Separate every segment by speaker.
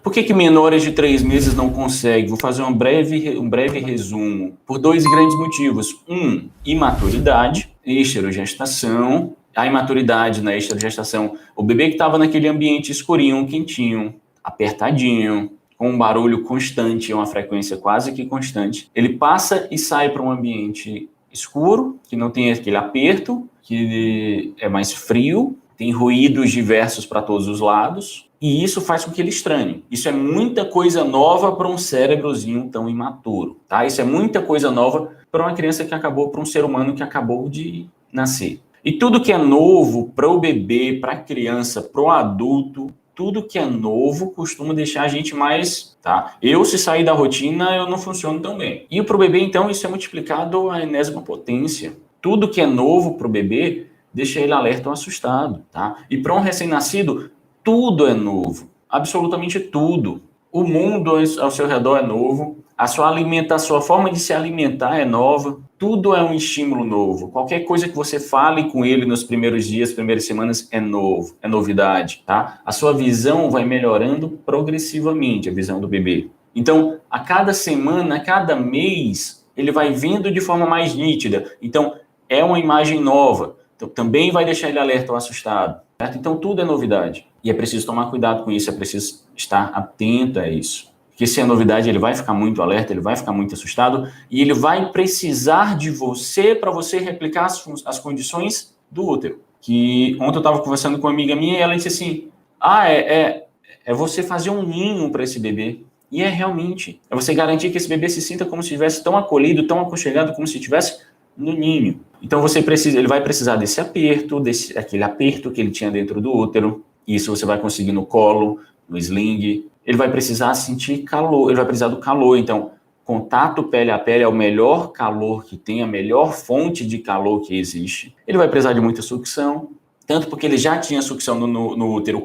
Speaker 1: Por que menores de 3 meses não conseguem? Vou fazer um breve resumo. Por 2 grandes motivos. Imaturidade, esterogestação. A imaturidade na esterogestação, o bebê que estava naquele ambiente escurinho, quentinho, apertadinho, com um barulho constante, uma frequência quase que constante, ele passa e sai para um ambiente escuro, que não tem aquele aperto, que é mais frio, tem ruídos diversos para todos os lados, e isso faz com que ele estranhe. Isso é muita coisa nova para um cérebrozinho tão imaturo, tá? Isso é muita coisa nova para uma criança para um ser humano que acabou de nascer. E tudo que é novo para o bebê, para a criança, para o adulto, tudo que é novo costuma deixar a gente mais, tá? Se sair da rotina, eu não funciono tão bem. E para o bebê, então, isso é multiplicado à enésima potência. Tudo que é novo para o bebê deixa ele alerta ou assustado, tá? E para um recém-nascido, tudo é novo, absolutamente tudo. O mundo ao seu redor é novo, a sua forma de se alimentar é nova, tudo é um estímulo novo. Qualquer coisa que você fale com ele nos primeiros dias, primeiras semanas, é novo, é novidade, tá? A sua visão vai melhorando progressivamente, a visão do bebê. Então, a cada semana, a cada mês, ele vai vendo de forma mais nítida. Então, é uma imagem nova. Então, também vai deixar ele alerta ou assustado, certo? Então, tudo é novidade. E é preciso tomar cuidado com isso, é preciso estar atento a isso. Porque se é novidade, ele vai ficar muito alerta, ele vai ficar muito assustado e ele vai precisar de você para você replicar as condições do útero. Que ontem eu estava conversando com uma amiga minha e ela disse assim, é você fazer um ninho para esse bebê. E é realmente, é você garantir que esse bebê se sinta como se estivesse tão acolhido, tão aconchegado, como se estivesse no ninho. Então ele vai precisar desse aperto, aquele aperto que ele tinha dentro do útero. Isso você vai conseguir no colo, no sling. Ele vai precisar sentir calor, ele vai precisar do calor. Então, contato pele a pele é o melhor calor que tem, a melhor fonte de calor que existe. Ele vai precisar de muita sucção, tanto porque ele já tinha sucção no útero,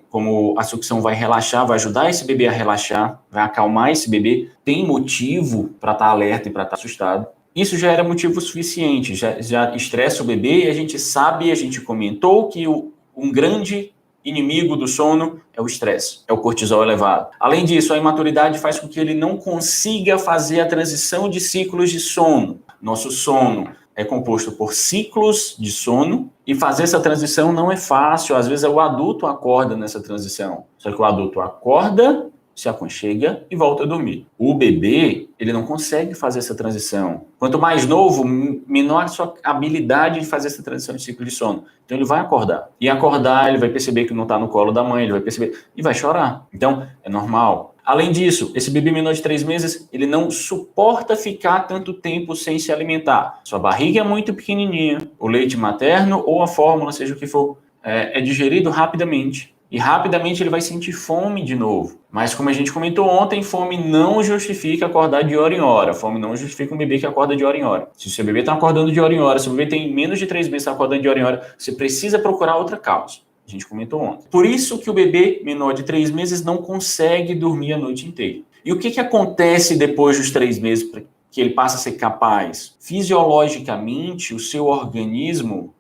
Speaker 1: como a sucção vai relaxar, vai ajudar esse bebê a relaxar, vai acalmar esse bebê. Tem motivo para estar alerta e para estar assustado. Isso já era motivo suficiente, já estressa o bebê e a gente comentou que um grande inimigo do sono é o estresse, é o cortisol elevado. Além disso, a imaturidade faz com que ele não consiga fazer a transição de ciclos de sono. Nosso sono é composto por ciclos de sono e fazer essa transição não é fácil. Às vezes o adulto acorda nessa transição, só que o adulto acorda, se aconchega e volta a dormir. O bebê, ele não consegue fazer essa transição. Quanto mais novo, menor a sua habilidade de fazer essa transição de ciclo de sono. Então ele vai acordar. E acordar, ele vai perceber que não está no colo da mãe, ele vai perceber e vai chorar. Então, é normal. Além disso, esse bebê menor de 3 meses, ele não suporta ficar tanto tempo sem se alimentar. Sua barriga é muito pequenininha, o leite materno ou a fórmula, seja o que for, é digerido rapidamente. E rapidamente ele vai sentir fome de novo. Mas como a gente comentou ontem, fome não justifica acordar de hora em hora. Fome não justifica um bebê que acorda de hora em hora. Se o seu bebê está acordando de hora em hora, se o bebê tem menos de 3 meses e está acordando de hora em hora, você precisa procurar outra causa. A gente comentou ontem. Por isso que o bebê menor de 3 meses não consegue dormir a noite inteira. E o que acontece depois dos 3 meses que ele passa a ser capaz? Fisiologicamente, o seu organismo,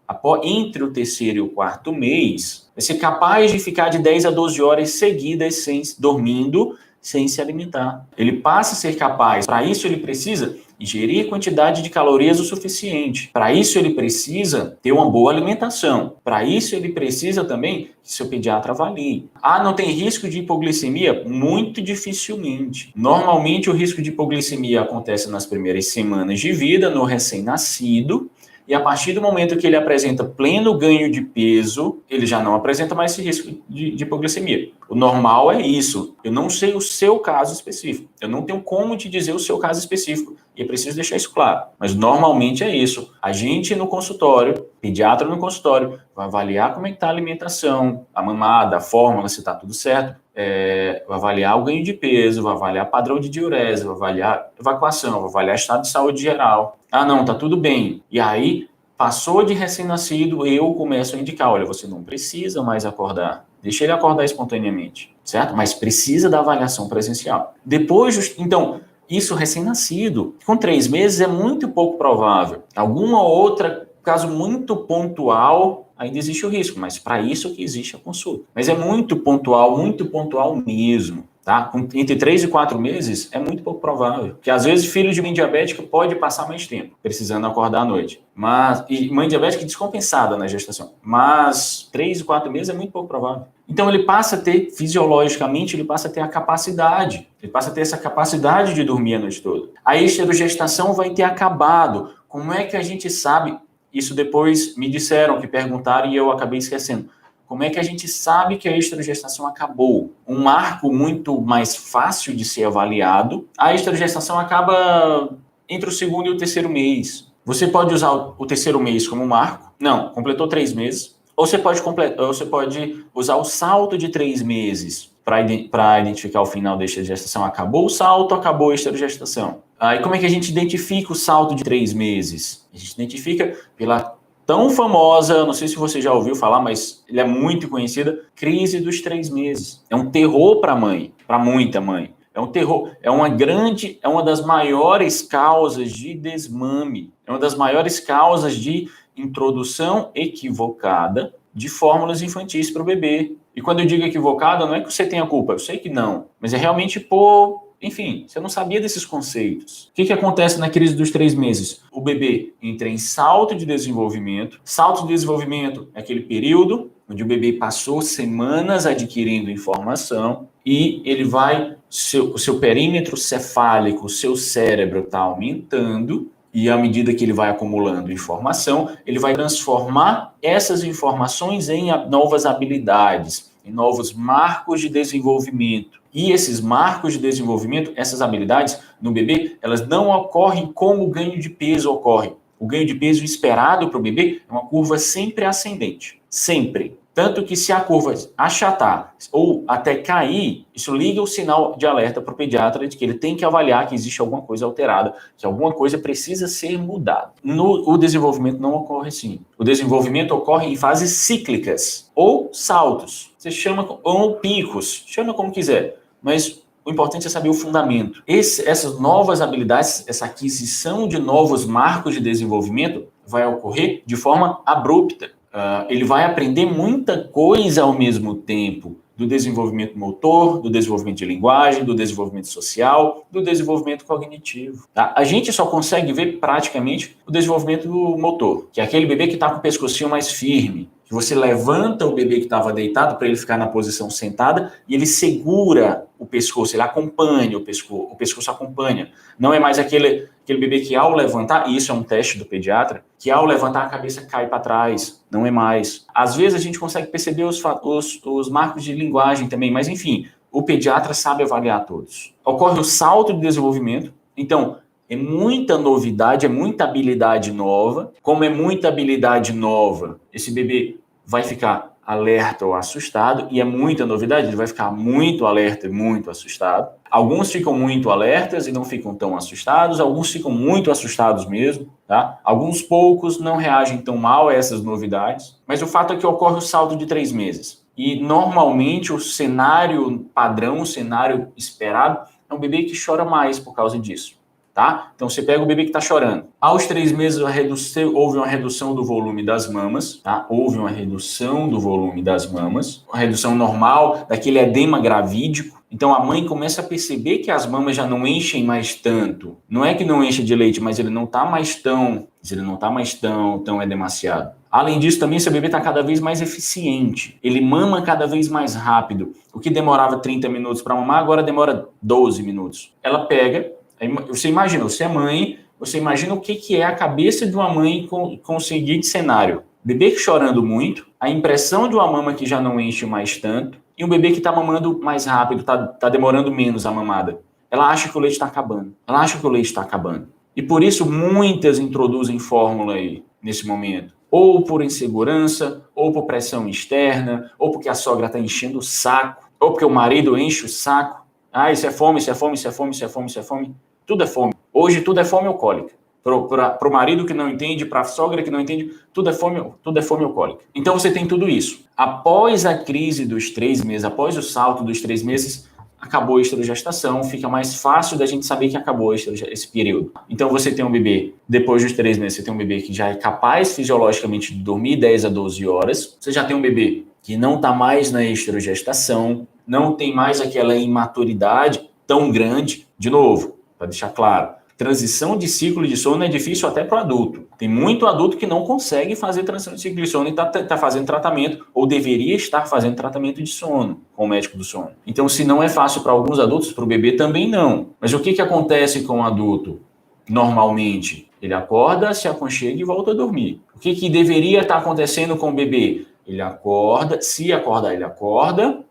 Speaker 1: entre o 3º e o 4º mês, vai ser capaz de ficar de 10 a 12 horas seguidas dormindo, sem se alimentar. Ele passa a ser capaz. Para isso, ele precisa ingerir quantidade de calorias o suficiente. Para isso, ele precisa ter uma boa alimentação. Para isso, ele precisa também que seu pediatra avalie. Não tem risco de hipoglicemia? Muito dificilmente. Normalmente, o risco de hipoglicemia acontece nas primeiras semanas de vida, no recém-nascido, e a partir do momento que ele apresenta pleno ganho de peso, ele já não apresenta mais esse risco de hipoglicemia. O normal é isso. Eu não sei o seu caso específico. Eu não tenho como te dizer o seu caso específico. E é preciso deixar isso claro. Mas normalmente é isso. A gente no consultório, pediatra no consultório, vai avaliar como é que está a alimentação, a mamada, a fórmula, se está tudo certo. Vai avaliar o ganho de peso, vai avaliar padrão de diurese, vai avaliar evacuação, vai avaliar estado de saúde geral. Não, tá tudo bem. E aí, passou de recém-nascido, eu começo a indicar, olha, você não precisa mais acordar. Deixa ele acordar espontaneamente, certo? Mas precisa da avaliação presencial. Então, isso recém-nascido, com 3 meses é muito pouco provável. Alguma outra caso muito pontual, ainda existe o risco, mas para isso que existe a consulta. Mas é muito pontual mesmo. Tá? Entre 3 e 4 meses é muito pouco provável. Porque às vezes filho de mãe diabética pode passar mais tempo, precisando acordar à noite. E mãe diabética descompensada na gestação. Mas 3 e 4 meses é muito pouco provável. Então ele passa a ter, fisiologicamente, ele passa a ter a capacidade. Ele passa a ter essa capacidade de dormir a noite toda. A esterogestação vai ter acabado. Como é que a gente sabe? Isso depois me disseram, que perguntaram e eu acabei esquecendo. Como é que a gente sabe que a esterogestação acabou? Um marco muito mais fácil de ser avaliado. A esterogestação acaba entre o segundo e o terceiro mês. Você pode usar o terceiro mês como marco. Não, completou 3 meses. Ou você pode usar o salto de 3 meses para identificar o final da esterogestação. Acabou o salto, acabou a esterogestação. Aí como é que a gente identifica o salto de 3 meses? A gente identifica pela tão famosa, não sei se você já ouviu falar, mas ele é muito conhecida, crise dos 3 meses. É um terror para mãe, para muita mãe. É um terror, é uma das maiores causas de desmame, é uma das maiores causas de introdução equivocada de fórmulas infantis para o bebê. E quando eu digo equivocada, não é que você tenha culpa, eu sei que não, mas é realmente enfim, você não sabia desses conceitos. O que acontece na crise dos 3 meses? O bebê entra em salto de desenvolvimento. Salto de desenvolvimento é aquele período onde o bebê passou semanas adquirindo informação e ele vai, o seu perímetro cefálico, o seu cérebro está aumentando e à medida que ele vai acumulando informação, ele vai transformar essas informações em novas habilidades, em novos marcos de desenvolvimento. E esses marcos de desenvolvimento, essas habilidades no bebê, elas não ocorrem como o ganho de peso ocorre. O ganho de peso esperado para o bebê é uma curva sempre ascendente. Sempre. Tanto que se a curva achatar ou até cair, isso liga o sinal de alerta para o pediatra de que ele tem que avaliar que existe alguma coisa alterada, que alguma coisa precisa ser mudada. O desenvolvimento não ocorre assim. O desenvolvimento ocorre em fases cíclicas ou saltos. Você chama, ou picos, chama como quiser. Mas o importante é saber o fundamento. Essas novas habilidades, essa aquisição de novos marcos de desenvolvimento vai ocorrer de forma abrupta. Ele vai aprender muita coisa ao mesmo tempo, do desenvolvimento motor, do desenvolvimento de linguagem, do desenvolvimento social, do desenvolvimento cognitivo. Tá? A gente só consegue ver praticamente o desenvolvimento motor, que é aquele bebê que está com o pescocinho mais firme, que você levanta o bebê que estava deitado para ele ficar na posição sentada e ele segura o pescoço, ele acompanha o pescoço acompanha. Não é mais aquele bebê que ao levantar, e isso é um teste do pediatra, que ao levantar a cabeça cai para trás, não é mais. Às vezes a gente consegue perceber os marcos de linguagem também, mas enfim, o pediatra sabe avaliar todos. Ocorre o salto de desenvolvimento, então é muita novidade, é muita habilidade nova. Como é muita habilidade nova, esse bebê vai ficar alerta ou assustado, e é muita novidade, ele vai ficar muito alerta e muito assustado. Alguns ficam muito alertas e não ficam tão assustados, alguns ficam muito assustados mesmo, tá? Alguns poucos não reagem tão mal a essas novidades, mas o fato é que ocorre o salto de 3 meses. E normalmente o cenário padrão, o cenário esperado, é um bebê que chora mais por causa disso. Tá? Então, você pega o bebê que está chorando. Aos 3 meses, houve uma redução do volume das mamas. Tá? Houve uma redução do volume das mamas. Uma redução normal daquele edema gravídico. Então, a mãe começa a perceber que as mamas já não enchem mais tanto. Não é que não enche de leite, mas ele não está mais tão edemaciado. Além disso, também seu bebê está cada vez mais eficiente. Ele mama cada vez mais rápido. O que demorava 30 minutos para mamar, agora demora 12 minutos. Ela pega... Você imagina, você é mãe, você imagina o que é a cabeça de uma mãe com o seguinte cenário. Bebê chorando muito, a impressão de uma mama que já não enche mais tanto, e um bebê que está mamando mais rápido, está demorando menos a mamada. Ela acha que o leite está acabando. E por isso muitas introduzem fórmula aí, nesse momento. Ou por insegurança, ou por pressão externa, ou porque a sogra está enchendo o saco, ou porque o marido enche o saco. Ah, isso é fome, isso é fome, isso é fome, isso é fome, isso é fome. Tudo é fome. Hoje tudo é fome ou cólica. Para o marido que não entende, para a sogra que não entende, tudo é fome ou cólica. Então você tem tudo isso. Após a crise dos 3 meses, após o salto dos 3 meses, acabou a esterogestação, fica mais fácil da gente saber que acabou esse período. Então, você tem um bebê, depois dos 3 meses, você tem um bebê que já é capaz fisiologicamente de dormir 10 a 12 horas, você já tem um bebê que não está mais na esterogestação, não tem mais aquela imaturidade tão grande. De novo, para deixar claro, transição de ciclo de sono é difícil até para o adulto. Tem muito adulto que não consegue fazer transição de ciclo de sono e está fazendo tratamento, ou deveria estar fazendo tratamento de sono com o médico do sono. Então, se não é fácil para alguns adultos, para o bebê também não. Mas o que acontece com o adulto? Normalmente, ele acorda, se aconchega e volta a dormir. O que deveria estar acontecendo com o bebê? Ele acorda, se acordar, ele acorda,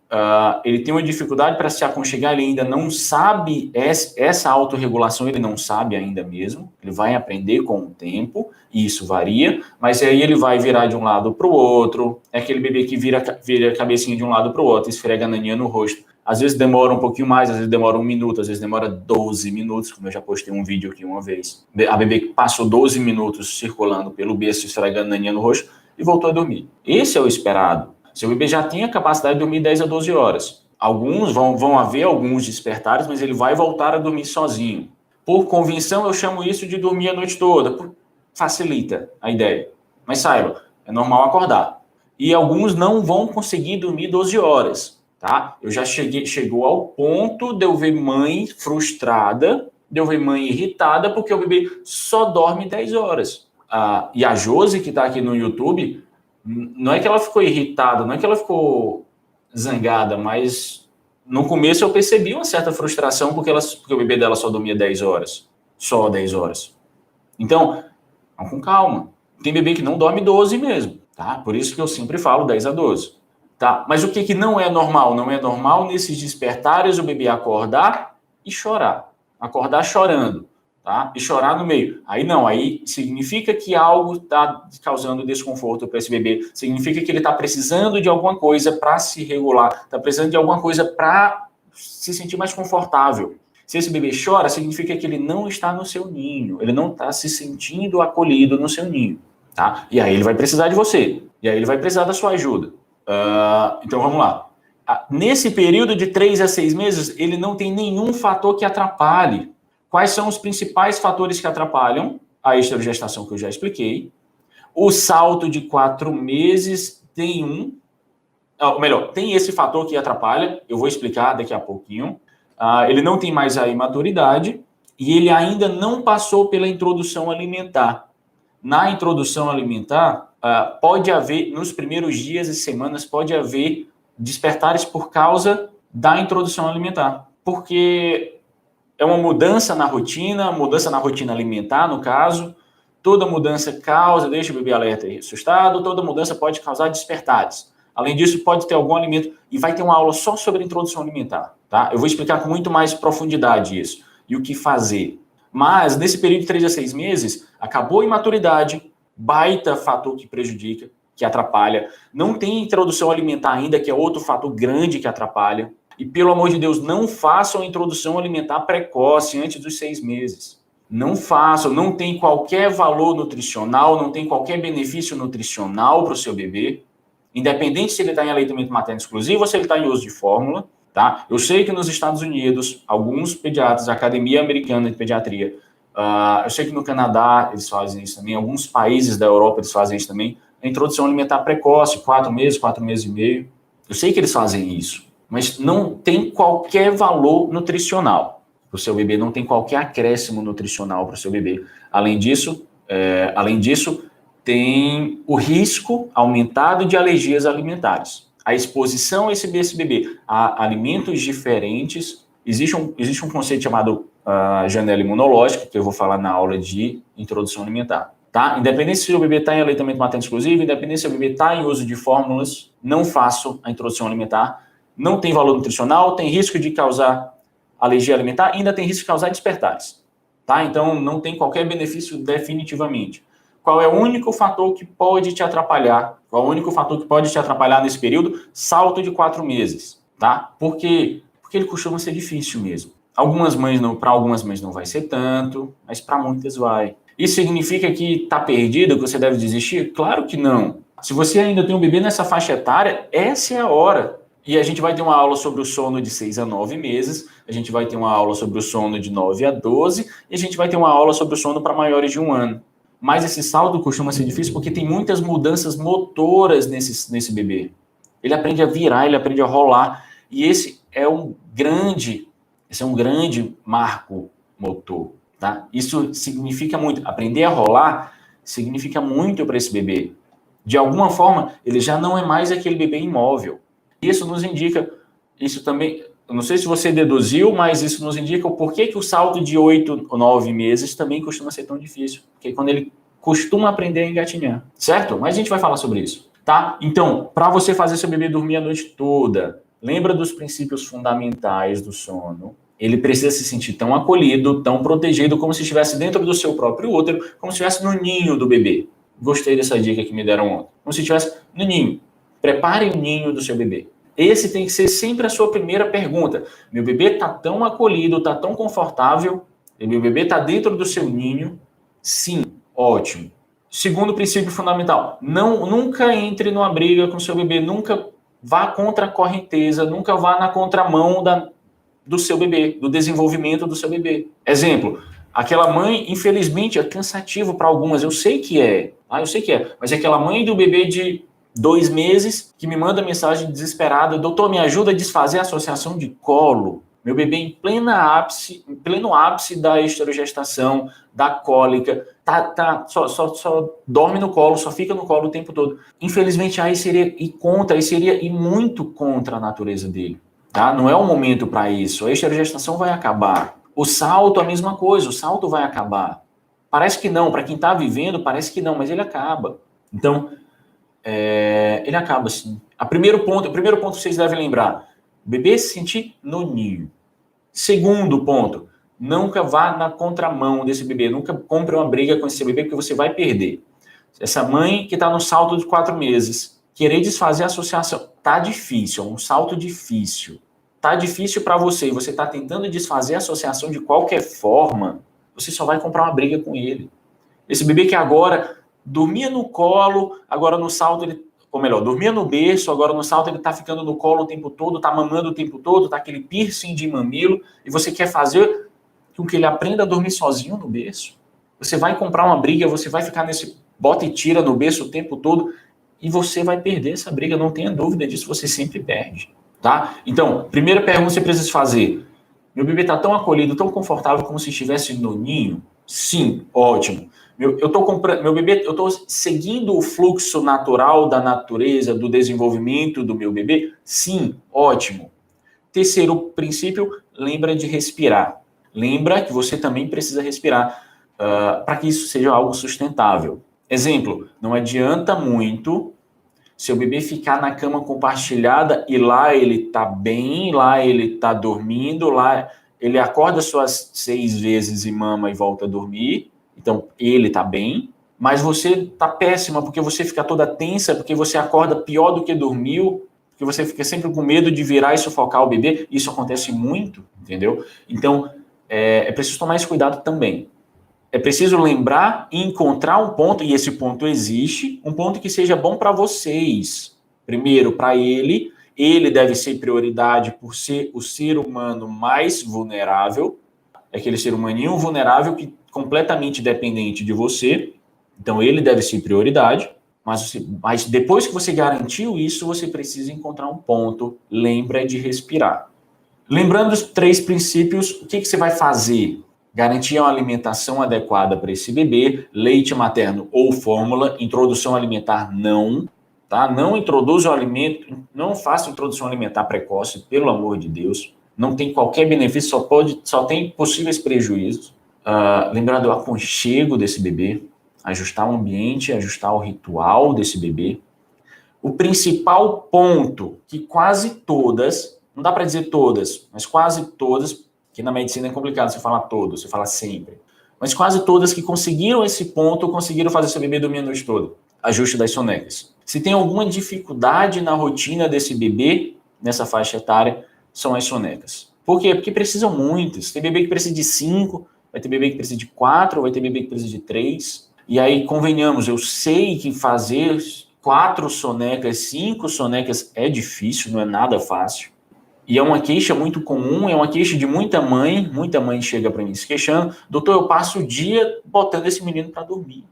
Speaker 1: ele tem uma dificuldade para se aconchegar, ele ainda não sabe essa autorregulação, ele não sabe ainda mesmo, ele vai aprender com o tempo, e isso varia, mas aí ele vai virar de um lado para o outro, é aquele bebê que vira a cabecinha de um lado para o outro, esfrega a naninha no rosto, às vezes demora um pouquinho mais, às vezes demora 1 minuto, às vezes demora 12 minutos, como eu já postei um vídeo aqui uma vez, a bebê que passou 12 minutos circulando pelo berço, esfregando a naninha no rosto, e voltou a dormir. Esse é o esperado. Seu bebê já tem a capacidade de dormir 10 a 12 horas. Alguns vão haver alguns despertares, mas ele vai voltar a dormir sozinho. Por convenção, eu chamo isso de dormir a noite toda. Facilita a ideia. Mas saiba, é normal acordar. E alguns não vão conseguir dormir 12 horas. Tá? Eu já chegou ao ponto de eu ver mãe frustrada, de eu ver mãe irritada, porque o bebê só dorme 10 horas. E a Josi, que está aqui no YouTube, não é que ela ficou irritada, não é que ela ficou zangada, mas no começo eu percebi uma certa frustração porque o bebê dela só dormia 10 horas. Só 10 horas. Então, vamos com calma. Tem bebê que não dorme 12 mesmo, tá? Por isso que eu sempre falo 10 a 12. Tá? Mas o que não é normal? Não é normal nesses despertares o bebê acordar e chorar. Acordar chorando. Tá? E chorar no meio. Aí não, aí significa que algo está causando desconforto para esse bebê, significa que ele está precisando de alguma coisa para se regular, está precisando de alguma coisa para se sentir mais confortável. Se esse bebê chora, significa que ele não está no seu ninho, ele não está se sentindo acolhido no seu ninho. Tá? E aí ele vai precisar de você, e aí ele vai precisar da sua ajuda. Então vamos lá. Nesse período de 3 a 6 meses, ele não tem nenhum fator que atrapalhe. Quais são os principais fatores que atrapalham a esterogestação que eu já expliquei? O salto de 4 meses tem tem esse fator que atrapalha, eu vou explicar daqui a pouquinho. Ele não tem mais a imaturidade e ele ainda não passou pela introdução alimentar. Na introdução alimentar, pode haver, nos primeiros dias e semanas, pode haver despertares por causa da introdução alimentar. Porque é uma mudança na rotina alimentar, no caso. Toda mudança deixa o bebê alerta e assustado, toda mudança pode causar despertares. Além disso, pode ter algum alimento, e vai ter uma aula só sobre introdução alimentar, tá? Eu vou explicar com muito mais profundidade isso, e o que fazer. Mas, nesse período de 3 a 6 meses, acabou a imaturidade, baita fator que prejudica, que atrapalha. Não tem introdução alimentar ainda, que é outro fator grande que atrapalha. E, pelo amor de Deus, não façam a introdução alimentar precoce antes dos 6 meses. Não façam, não tem qualquer valor nutricional, não tem qualquer benefício nutricional para o seu bebê, independente se ele está em aleitamento materno exclusivo ou se ele está em uso de fórmula, tá? Eu sei que nos Estados Unidos, alguns pediatras, a Academia Americana de Pediatria, eu sei que no Canadá eles fazem isso também, alguns países da Europa eles fazem isso também, a introdução alimentar precoce, 4 meses, 4 meses e meio. Eu sei que eles fazem isso, mas não tem qualquer valor nutricional para o seu bebê, não tem qualquer acréscimo nutricional para o seu bebê. Além disso, tem o risco aumentado de alergias alimentares. A exposição a esse bebê a alimentos diferentes, existe um conceito chamado janela imunológica, que eu vou falar na aula de introdução alimentar. Tá? Independente se o bebê está em aleitamento materno exclusivo, independente se o bebê está em uso de fórmulas, não façam a introdução alimentar. Não tem valor nutricional, tem risco de causar alergia alimentar, ainda tem risco de causar despertares. Tá? Então, não tem qualquer benefício definitivamente. Qual é o único fator que pode te atrapalhar? Qual é o único fator que pode te atrapalhar nesse período? Salto de 4 meses. Tá? Por quê? Porque ele costuma ser difícil mesmo. Para algumas mães não vai ser tanto, mas para muitas vai. Isso significa que está perdido, que você deve desistir? Claro que não. Se você ainda tem um bebê nessa faixa etária, essa é a hora. E a gente vai ter uma aula sobre o sono de 6 a 9 meses, a gente vai ter uma aula sobre o sono de 9 a 12, e a gente vai ter uma aula sobre o sono para maiores de 1 ano. Mas esse salto costuma ser difícil porque tem muitas mudanças motoras nesse bebê. Ele aprende a virar, ele aprende a rolar, e esse é um grande marco motor, tá? Isso significa muito. Aprender a rolar significa muito para esse bebê. De alguma forma, ele já não é mais aquele bebê imóvel. Isso nos indica, isso também, eu não sei se você deduziu, mas isso nos indica o porquê que o salto de 8 ou 9 meses também costuma ser tão difícil. Porque quando ele costuma aprender a engatinhar, certo? Mas a gente vai falar sobre isso, tá? Então, para você fazer seu bebê dormir a noite toda, lembra dos princípios fundamentais do sono. Ele precisa se sentir tão acolhido, tão protegido, como se estivesse dentro do seu próprio útero, como se estivesse no ninho do bebê. Gostei dessa dica que me deram ontem. Como se estivesse no ninho. Prepare o ninho do seu bebê. Esse tem que ser sempre a sua primeira pergunta. Meu bebê está tão acolhido, está tão confortável, meu bebê está dentro do seu ninho? Sim, ótimo. Segundo princípio fundamental, nunca entre numa briga com seu bebê, nunca vá contra a correnteza, nunca vá na contramão do seu bebê, do desenvolvimento do seu bebê. Exemplo, aquela mãe, infelizmente, é cansativo para algumas, eu sei que é, mas é aquela mãe do bebê de 2 meses que me manda mensagem desesperada: doutor, me ajuda a desfazer a associação de colo. Meu bebê em pleno ápice da esterogestação, da cólica, só dorme no colo, só fica no colo o tempo todo. Infelizmente, aí seria muito contra a natureza dele. Tá? Não é o momento para isso. A esterogestação vai acabar. O salto, a mesma coisa, o salto vai acabar. Parece que não, para quem está vivendo, parece que não, mas ele acaba. Então, ele acaba sim. O primeiro ponto que vocês devem lembrar: o bebê se sentir no ninho. Segundo ponto, nunca vá na contramão desse bebê, nunca compre uma briga com esse bebê, porque você vai perder. Essa mãe que está no salto de 4 meses, querer desfazer a associação, tá difícil, é um salto difícil. Tá difícil para você e você está tentando desfazer a associação de qualquer forma, você só vai comprar uma briga com ele. Esse bebê que agora dormia no colo, agora no salto dormia no berço, agora no salto ele tá ficando no colo o tempo todo, tá mamando o tempo todo, tá aquele piercing de mamilo, e você quer fazer com que ele aprenda a dormir sozinho no berço. Você vai comprar uma briga, você vai ficar nesse bota e tira no berço o tempo todo, e você vai perder essa briga, não tenha dúvida disso, você sempre perde, tá? Então, primeira pergunta que você precisa fazer: meu bebê tá tão acolhido, tão confortável como se estivesse no ninho? Sim, ótimo. Eu estou seguindo o fluxo natural da natureza, do desenvolvimento do meu bebê? Sim, ótimo. Terceiro princípio, lembra de respirar. Lembra que você também precisa respirar para que isso seja algo sustentável. Exemplo, não adianta muito seu bebê ficar na cama compartilhada e lá ele está bem, lá ele está dormindo, lá ele acorda suas 6 vezes e mama e volta a dormir. Então, ele está bem, mas você está péssima porque você fica toda tensa, porque você acorda pior do que dormiu, porque você fica sempre com medo de virar e sufocar o bebê. Isso acontece muito, entendeu? Então, é preciso tomar esse cuidado também. É preciso lembrar e encontrar um ponto, e esse ponto existe, um ponto que seja bom para vocês. Primeiro, para ele deve ser prioridade por ser o ser humano mais vulnerável, é aquele ser humaninho vulnerável que completamente dependente de você, então ele deve ser prioridade, mas depois que você garantiu isso, você precisa encontrar um ponto. Lembra de respirar. Lembrando os 3 princípios, o que você vai fazer? Garantir uma alimentação adequada para esse bebê, leite materno ou fórmula, introdução alimentar não, tá? Não introduza o alimento, não faça introdução alimentar precoce, pelo amor de Deus. Não tem qualquer benefício, só tem possíveis prejuízos. Lembrar do aconchego desse bebê, ajustar o ambiente, ajustar o ritual desse bebê. O principal ponto que quase todas, não dá para dizer todas, mas quase todas, que na medicina é complicado você falar todas, você fala sempre, mas quase todas que conseguiram esse ponto, conseguiram fazer seu bebê dormir a noite toda. Ajuste das sonecas. Se tem alguma dificuldade na rotina desse bebê, nessa faixa etária, são as sonecas. Por quê? Porque precisam muitas. Tem bebê que precisa de 5, vai ter bebê que precisa de 4, vai ter bebê que precisa de 3. E aí, convenhamos, eu sei que fazer 4 sonecas, 5 sonecas é difícil, não é nada fácil. E é uma queixa muito comum, é uma queixa de muita mãe chega para mim se queixando, doutor, eu passo o dia botando esse menino para dormir.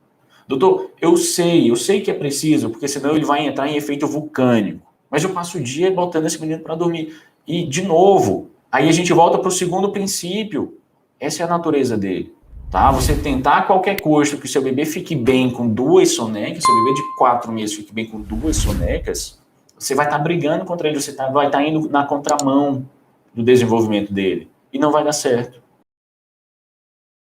Speaker 1: Doutor, eu sei que é preciso, porque senão ele vai entrar em efeito vulcânico, mas eu passo o dia botando esse menino para dormir. E, de novo, aí a gente volta para o segundo princípio, essa é a natureza dele. Tá? Você tentar a qualquer custo que o seu bebê fique bem com 2 sonecas, seu bebê de 4 meses fique bem com 2 sonecas, você vai estar brigando contra ele, vai estar indo na contramão do desenvolvimento dele. E não vai dar certo.